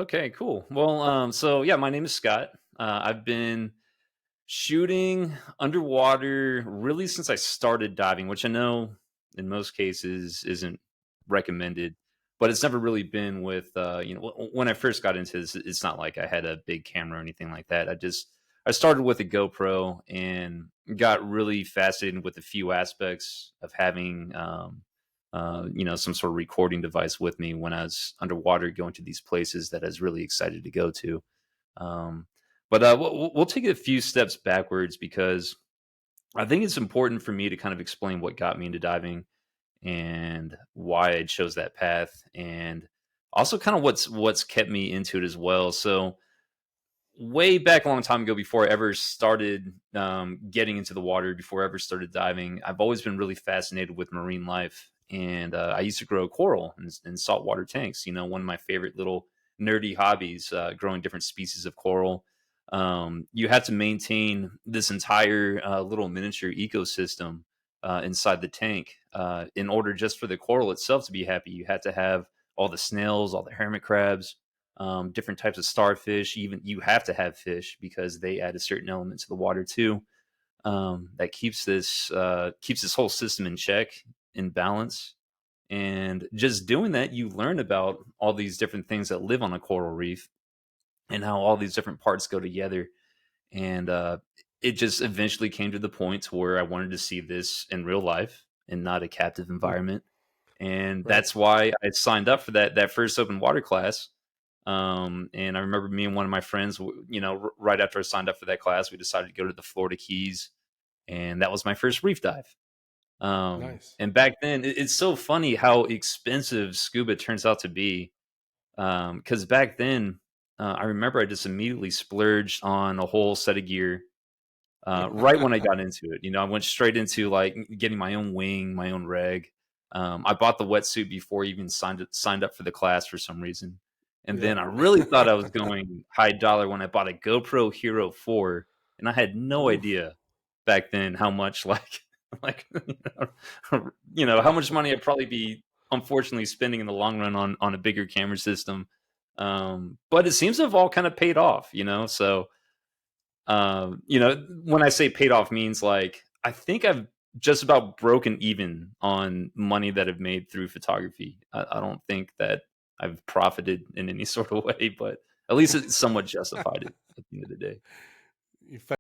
Okay, cool. Well, so yeah, my name is Scott. I've been shooting underwater really since I started diving, which I know in most cases isn't recommended, but it's never really been with when I first got into this. It's not like I had a big camera or anything like that. I started with a GoPro and got really fascinated with a few aspects of having some sort of recording device with me when I was underwater going to these places that I was really excited to go to. Um, but we'll take it a few steps backwards because I think it's important for me to kind of explain what got me into diving and why I chose that path, and also kind of what's kept me into it as well. So way back a long time ago, before I ever started getting into the water, before I ever started diving, I've always been really fascinated with marine life, and I used to grow coral in saltwater tanks. One of my favorite little nerdy hobbies, growing different species of coral. You had to maintain this entire little miniature ecosystem inside the tank in order just for the coral itself to be happy. You had to have all the snails, all the hermit crabs, different types of starfish. Even you have to have fish because they add a certain element to the water too. That keeps this whole system in check, in balance. And just doing that, you learn about all these different things that live on a coral reef and how all these different parts go together. And it just eventually came to the point where I wanted to see this in real life and not a captive Mm, environment. And right. that's why I signed up for that first open water class. And I remember me and one of my friends, right after I signed up for that class, we decided to go to the Florida Keys, and that was my first reef dive. Nice. And back then, it's so funny how expensive scuba turns out to be. Because back then, I remember I just immediately splurged on a whole set of gear right when I got into it. I went straight into like getting my own wing, my own reg. I bought the wetsuit before I even signed up for the class for some reason. And Yeah. then I really thought I was going high dollar when I bought a GoPro Hero 4, and I had no Oof. idea back then how much like how much money I'd probably be unfortunately spending in the long run on a bigger camera system. But it seems to have all kind of paid off. So when I say paid off means like I think I've just about broken even on money that I've made through photography. I don't think that I've profited in any sort of way, but at least it's somewhat justified it at the end of the day. You